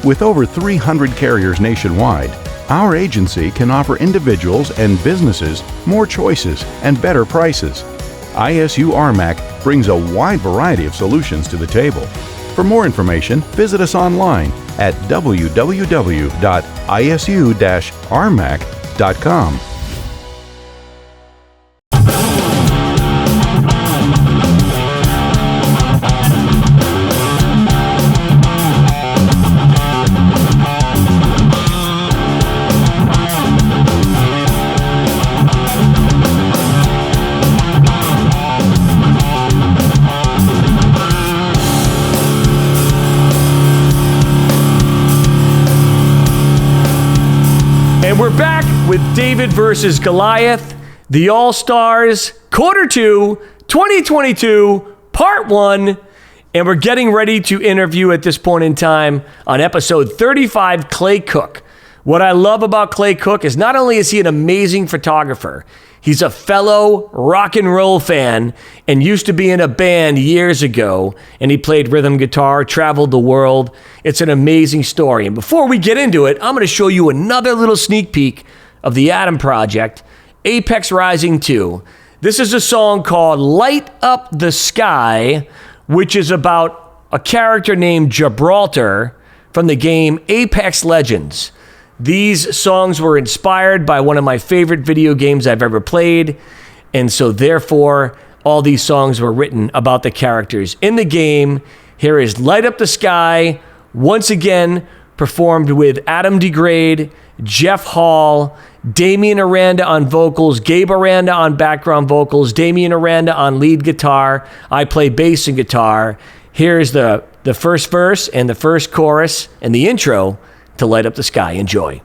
With over 300 carriers nationwide, our agency can offer individuals and businesses more choices and better prices. ISU RMAC brings a wide variety of solutions to the table. For more information, visit us online at www.isu-rmac.com. And we're back with David versus Goliath, the All-Stars, Quarter 2, 2022, Part 1. And we're getting ready to interview at this point in time on episode 35, Clay Cook. What I love about Clay Cook is not only is he an amazing photographer, he's a fellow rock and roll fan and used to be in a band years ago, and he played rhythm guitar, traveled the world. It's an amazing story. And before we get into it, I'm going to show you another little sneak peek of the Adam Project, Apex Rising 2. This is a song called Light Up the Sky, which is about a character named Gibraltar from the game Apex Legends. These songs were inspired by one of my favorite video games I've ever played, and so therefore, all these songs were written about the characters in the game. Here is Light Up the Sky, once again performed with Adam DeGrade, Jeff Hall, Damian Aranda on vocals, Gabe Aranda on background vocals, Damian Aranda on lead guitar. I play bass and guitar. Here's the first verse and the first chorus and the intro to Light Up the Sky. Enjoy.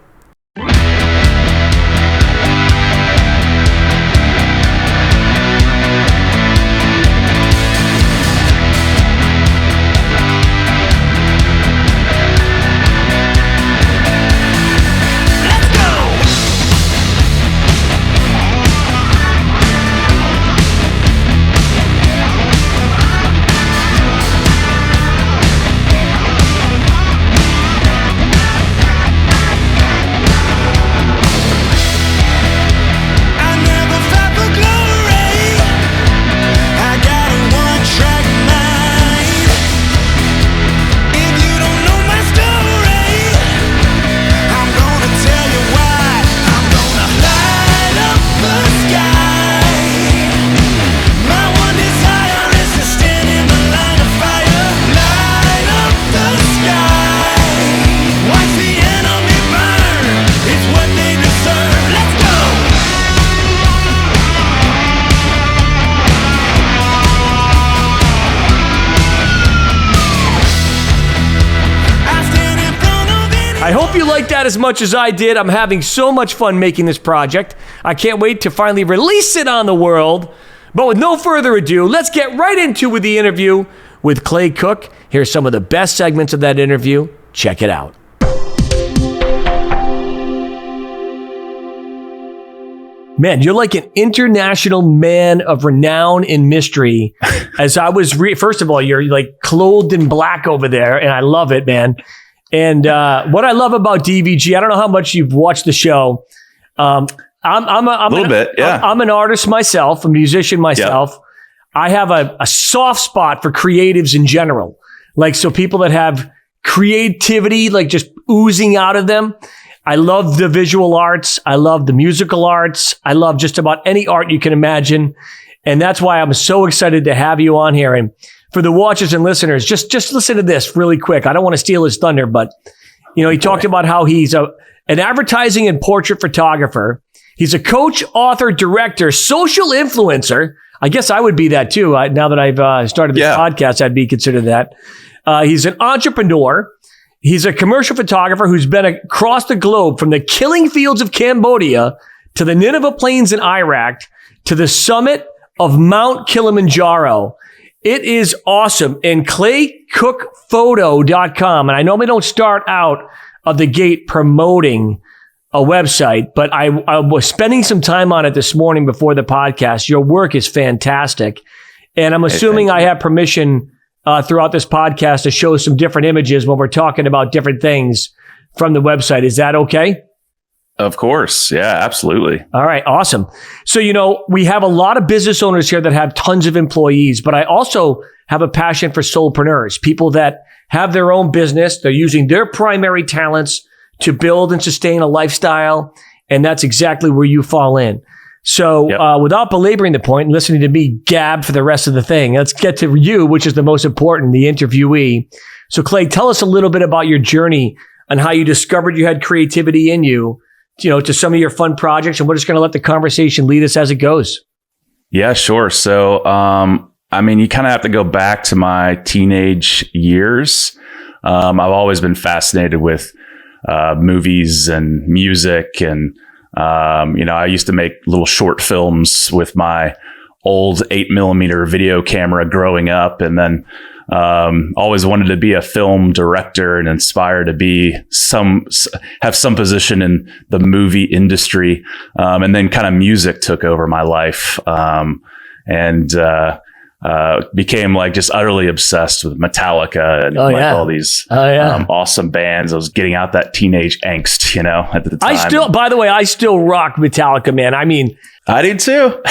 I hope you liked that as much as I did. I'm having so much fun making this project. I can't wait to finally release it on the world. But with no further ado, let's get right into with the interview with Clay Cook. Here's some of the best segments of that interview. Check it out. Man, you're like an international man of renown and mystery. As I was, first of all, you're like clothed in black over there, and I love it, man. And what I love about DVG, I don't know how much you've watched the show. I'm a little bit, yeah. I'm an artist myself, a musician myself. Yep. I have a soft spot for creatives in general. Like, so people that have creativity, like just oozing out of them. I love the visual arts. I love the musical arts. I love just about any art you can imagine. And that's why I'm so excited to have you on here. And for the watchers and listeners, just listen to this really quick. I don't want to steal his thunder, but he talked about how he's an advertising and portrait photographer. He's a coach, author, director, social influencer. I guess I would be that too. Now that I've started this podcast, I'd be considered that. He's an entrepreneur. He's a commercial photographer who's been across the globe, from the killing fields of Cambodia to the Nineveh Plains in Iraq to the summit of Mount Kilimanjaro. It is awesome. And claycookphoto.com. And I normally don't start out of the gate promoting a website, but I was spending some time on it this morning before the podcast. Your work is fantastic. And I'm assuming I have permission throughout this podcast to show some different images when we're talking about different things from the website. Is that okay? Of course. Yeah, absolutely. All right. Awesome. So, we have a lot of business owners here that have tons of employees, but I also have a passion for solopreneurs, people that have their own business. They're using their primary talents to build and sustain a lifestyle. And that's exactly where you fall in. So without belaboring the point and listening to me gab for the rest of the thing, let's get to you, which is the most important, the interviewee. So Clay, tell us a little bit about your journey and how you discovered you had creativity in you, to some of your fun projects. And we're just going to let the conversation lead us as it goes. Yeah, sure. So, you kind of have to go back to my teenage years. I've always been fascinated with movies and music, and I used to make little short films with my old 8mm video camera growing up, and then always wanted to be a film director and inspired to be have some position in the movie industry, and then kind of music took over my life, and became like just utterly obsessed with Metallica and all these awesome bands. I was getting out that teenage angst, at the time. By the way, I still rock Metallica, man. I mean, I did too.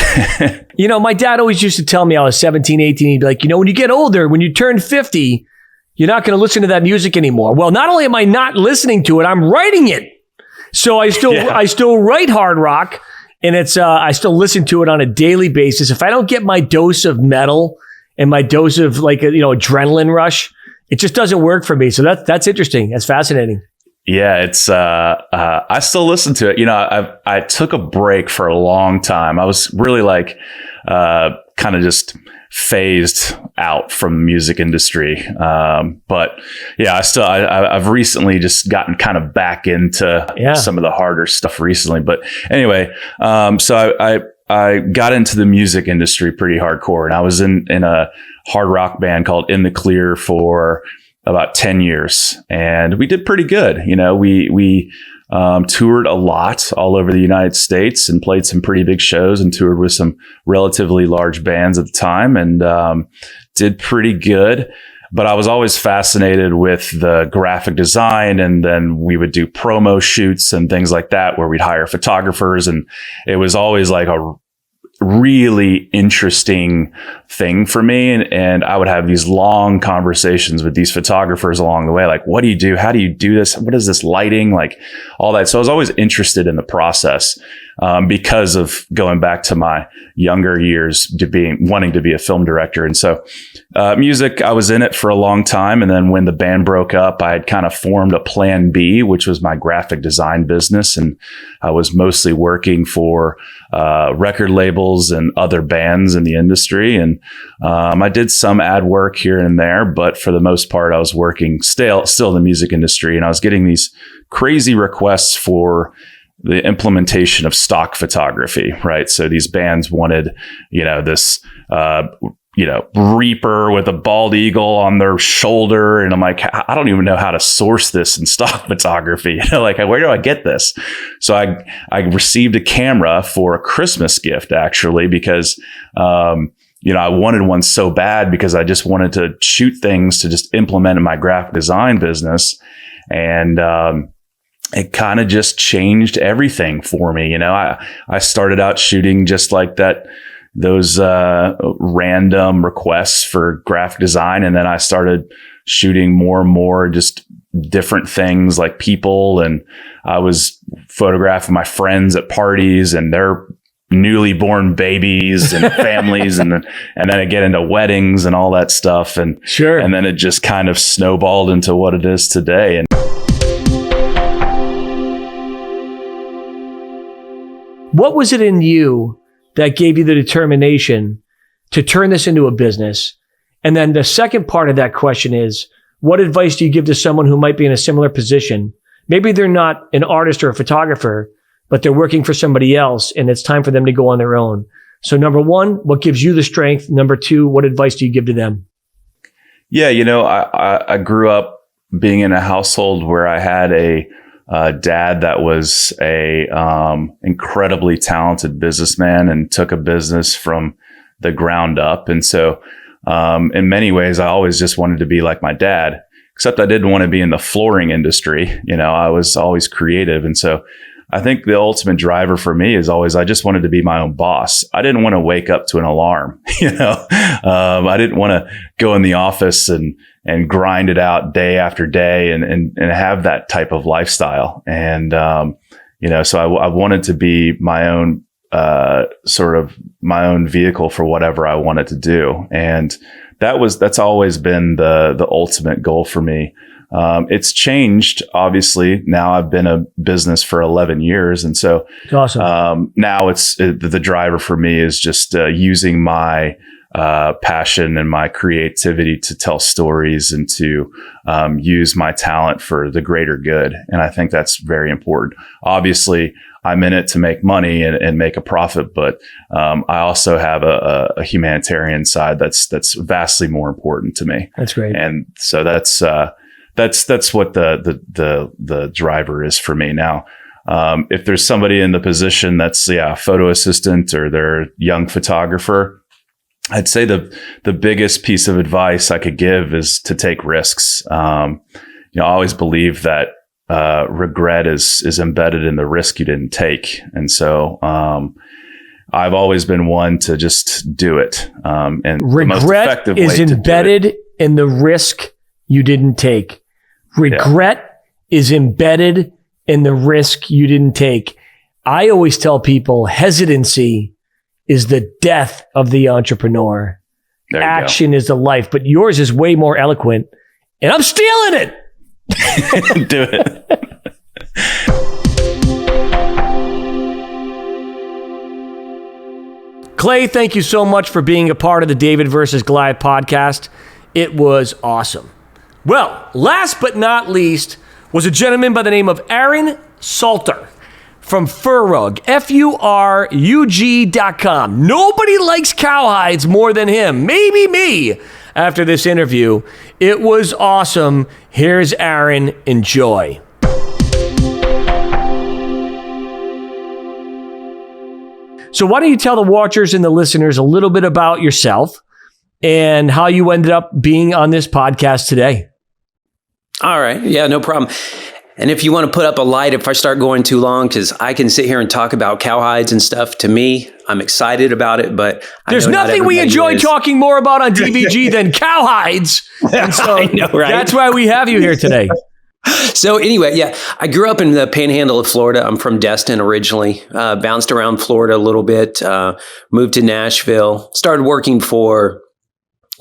My dad always used to tell me I was 17, 18. He'd be like, when you get older, when you turn 50, you're not going to listen to that music anymore. Well, not only am I not listening to it, I'm writing it. So I still write hard rock. And it's I still listen to it on a daily basis. If I don't get my dose of metal and my dose of adrenaline rush, it just doesn't work for me. So that's interesting. That's fascinating. Yeah, it's I still listen to it. I took a break for a long time. I was really kind of just phased out from the music industry. But yeah, I've recently just gotten kind of back into some of the harder stuff recently. But anyway, so I got into the music industry pretty hardcore, and I was in a hard rock band called In the Clear for about 10 years, and we did pretty good. We toured a lot all over the United States and played some pretty big shows and toured with some relatively large bands at the time, and did pretty good. But I was always fascinated with the graphic design, and then we would do promo shoots and things like that where we'd hire photographers, and it was always like a really interesting thing for me. And I would have these long conversations with these photographers along the way. Like, what do you do? How do you do this? What is this lighting? Like all that. So I was always interested in the process. because of going back to my younger years to wanting to be a film director. And so music, I was in it for a long time. And then when the band broke up, I had kind of formed a plan B, which was my graphic design business. And I was mostly working for record labels and other bands in the industry. And I did some ad work here and there, but for the most part, I was working still in the music industry. And I was getting these crazy requests for the implementation of stock photography, right? So these bands wanted, this, Reaper with a bald eagle on their shoulder. And I'm like, I don't even know how to source this in stock photography. Where do I get this? So I received a camera for a Christmas gift, actually, because, I wanted one so bad because I just wanted to shoot things to just implement in my graphic design business. And, it kind of just changed everything for me. I started out shooting just like that, those random requests for graphic design. And then I started shooting more and more just different things like people. And I was photographing my friends at parties and their newly born babies and families. And then I get into weddings and all that stuff. And sure. And then it just kind of snowballed into what it is today. And what was it in you that gave you the determination to turn this into a business? And then the second part of that question is, what advice do you give to someone who might be in a similar position? Maybe they're not an artist or a photographer, but they're working for somebody else and it's time for them to go on their own. So number one, what gives you the strength? Number two, what advice do you give to them? Yeah, I grew up being in a household where I had a dad that was a incredibly talented businessman and took a business from the ground up. And so in many ways, I always just wanted to be like my dad, except I didn't want to be in the flooring industry. I was always creative. And so I think the ultimate driver for me is always, I just wanted to be my own boss. I didn't want to wake up to an alarm. I didn't want to go in the office and grind it out day after day and have that type of lifestyle. And, so I wanted to be my own, sort of my own vehicle for whatever I wanted to do. And that's always been the ultimate goal for me. It's changed, obviously. Now I've been a business for 11 years. And so awesome. Now the driver for me is just using my passion and my creativity to tell stories and to use my talent for the greater good. And I think that's very important. Obviously, I'm in it to make money and make a profit, but I also have a humanitarian side that's vastly more important to me. That's great. And so that's what the driver is for me now. If there's somebody in the position that's a photo assistant or they're a young photographer, I'd say the biggest piece of advice I could give is to take risks. I always believe that regret is embedded in the risk you didn't take, and so I've always been one to just do it. And regret is embedded in the risk you didn't take. Regret is embedded in the risk you didn't take. I always tell people hesitancy is the death of the entrepreneur. Action is the life, but yours is way more eloquent, and I'm stealing it. Do it. Clay, thank you so much for being a part of the David versus Goliath podcast. It was awesome. Well, last but not least was a gentleman by the name of Aaron Salter from Furrug, FURUG.com. Nobody likes cowhides more than him. Maybe me. After this interview, it was awesome. Here's Aaron. Enjoy. So why don't you tell the watchers and the listeners a little bit about yourself and how you ended up being on this podcast today? All right. Yeah, no problem. And if you want to put up a light if I start going too long, because I can sit here and talk about cowhides and stuff. To me, I'm excited about it, but there's nothing we enjoy talking more about on DVG than cowhides. And so I know, right? That's why we have you here today. So anyway, yeah, I grew up in the panhandle of Florida. I'm from Destin originally, bounced around Florida a little bit, moved to Nashville, started working for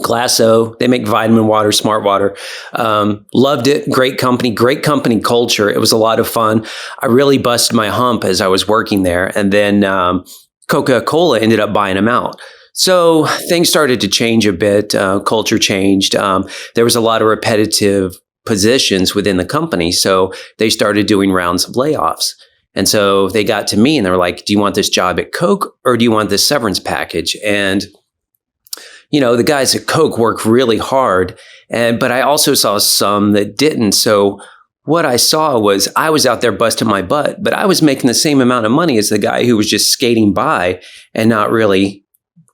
Glasso. They make vitamin water, smart water. Loved it. Great company culture. It was a lot of fun. I really busted my hump as I was working there. And then Coca-Cola ended up buying them out. So things started to change a bit. Culture changed. There was a lot of repetitive positions within the company. So they started doing rounds of layoffs. And so they got to me and they were like, do you want this job at Coke or do you want this severance package? And, you know, the guys at Coke work really hard. But I also saw some that didn't. So what I saw was I was out there busting my butt, but I was making the same amount of money as the guy who was just skating by and not really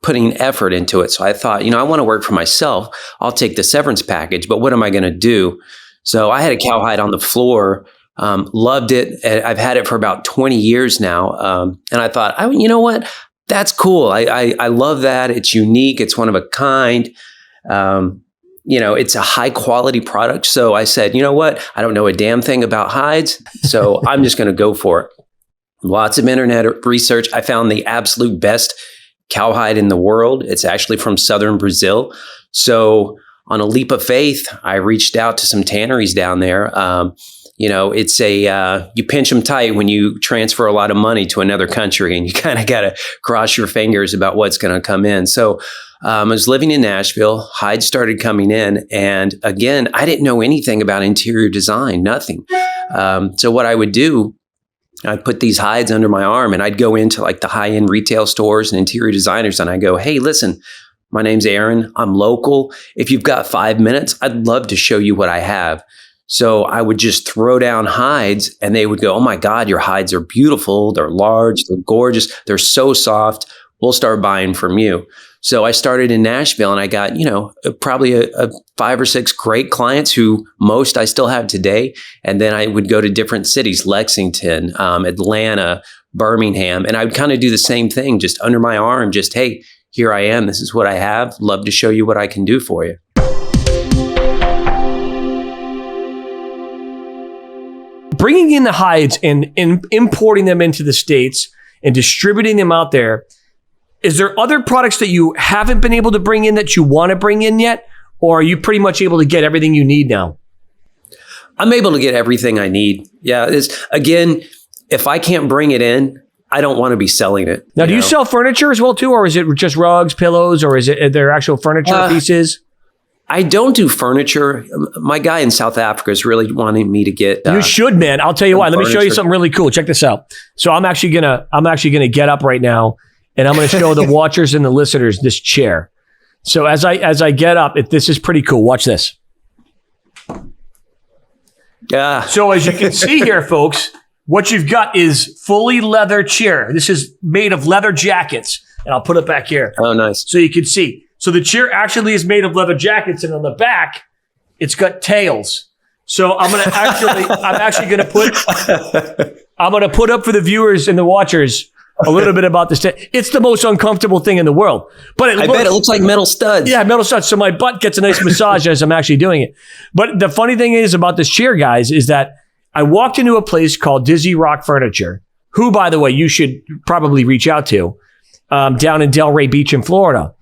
putting effort into it. So I thought, you know, I want to work for myself. I'll take the severance package, but what am I going to do? So I had a cowhide on the floor, loved it. I've had it for about 20 years now. And I thought, you know what? That's cool. I love that. It's unique. It's one of a kind. You know, it's a high quality product. So I said, you know what? I don't know a damn thing about hides. So I'm just going to go for it. Lots of internet research. I found the absolute best cowhide in the world. It's actually from southern Brazil. So on a leap of faith, I reached out to some tanneries down there. You know, it's you pinch them tight when you transfer a lot of money to another country, and you kind of got to cross your fingers about what's going to come in. So I was living in Nashville. Hides started coming in. And again, I didn't know anything about interior design, nothing. So what I would do, I'd put these hides under my arm and I'd go into like the high-end retail stores and interior designers. And I go, hey, listen, my name's Aaron. I'm local. If you've got 5 minutes, I'd love to show you what I have. So I would just throw down hides and they would go, oh my God, your hides are beautiful. They're large. They're gorgeous. They're so soft. We'll start buying from you. So I started in Nashville and I got, you know, probably a 5 or 6 great clients who most I still have today. And then I would go to different cities, Lexington, Atlanta, Birmingham. And I would kind of do the same thing, just under my arm, just, hey, here I am. This is what I have. Love to show you what I can do for you. Bringing in the hides and importing them into the States and distributing them out there, is there other products that you haven't been able to bring in that you want to bring in yet? Or are you pretty much able to get everything you need now? I'm able to get everything I need. Yeah. Again, if I can't bring it in, I don't want to be selling it. Now, do you sell furniture as well too? Or is it just rugs, pillows, or is it their actual furniture pieces? I don't do furniture. My guy in South Africa is really wanting me to get. You should, man. I'll tell you why. Let me show you something really cool. Check this out. So I'm actually gonna get up right now, and I'm gonna show the watchers and the listeners this chair. So as I get up, this is pretty cool. Watch this. Yeah. So as you can see here, folks, what you've got is fully leather chair. This is made of leather jackets, and I'll put it back here. Oh, nice. So you can see. So the chair actually is made of leather jackets, and on the back, it's got tails. So I'm actually gonna put up for the viewers and the watchers a little bit about this. It's the most uncomfortable thing in the world, but I bet it looks like metal studs. Yeah, metal studs. So my butt gets a nice massage as I'm actually doing it. But the funny thing is about this chair, guys, is that I walked into a place called Dizzy Rock Furniture, who, by the way, you should probably reach out to, down in Delray Beach in Florida.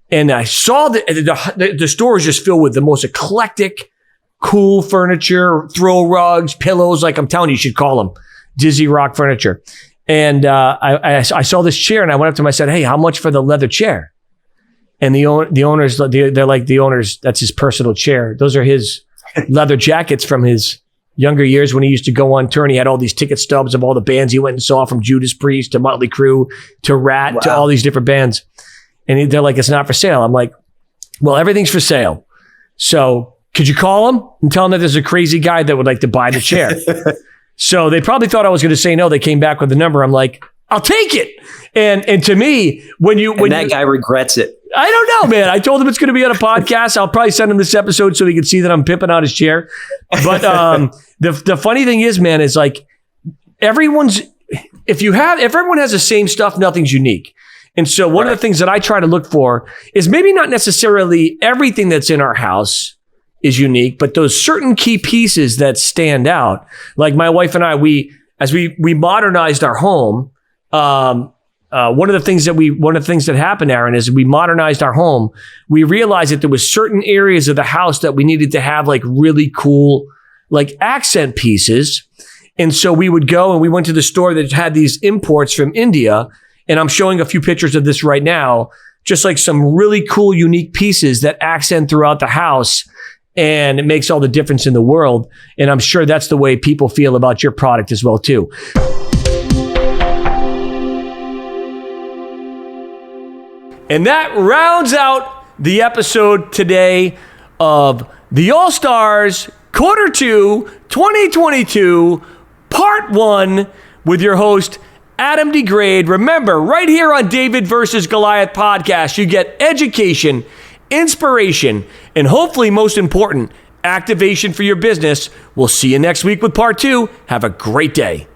And I saw the store is just filled with the most eclectic, cool furniture, throw rugs, pillows. Like I'm telling you, you should call them Dizzy Rock Furniture. And I saw this chair, and I went up to him. I said, "Hey, how much for the leather chair?" And the owners, they're like, the owners, that's his personal chair. Those are his leather jackets from his younger years when he used to go on tour, and he had all these ticket stubs of all the bands he went and saw, from Judas Priest to Motley Crue to Rat to all these different bands. And they're like, it's not for sale. I'm like, well, everything's for sale. So could you call him and tell him that there's a crazy guy that would like to buy the chair? So they probably thought I was going to say no. They came back with the number. I'm like, I'll take it. And to me, when that guy regrets it. I don't know, man. I told him it's going to be on a podcast. I'll probably send him this episode so he can see that I'm pimping out his chair. But the funny thing is, man, is like if everyone has the same stuff, nothing's unique. And so one of the things that I try to look for is maybe not necessarily everything that's in our house is unique, but those certain key pieces that stand out, like my wife and I, as we modernized our home, one of the things that happened, Aaron, is we modernized our home. We realized that there was certain areas of the house that we needed to have like really cool, like accent pieces. And so we would go and we went to the store that had these imports from India. And I'm showing a few pictures of this right now, just like some really cool, unique pieces that accent throughout the house. And it makes all the difference in the world. And I'm sure that's the way people feel about your product as well, too. And that rounds out the episode today of the All-Stars Quarter 2 2022 Part 1 with your host, Adam DeGrade. Remember, right here on David versus Goliath podcast, you get education, inspiration, and hopefully, most important, activation for your business. We'll see you next week with Part 2. Have a great day.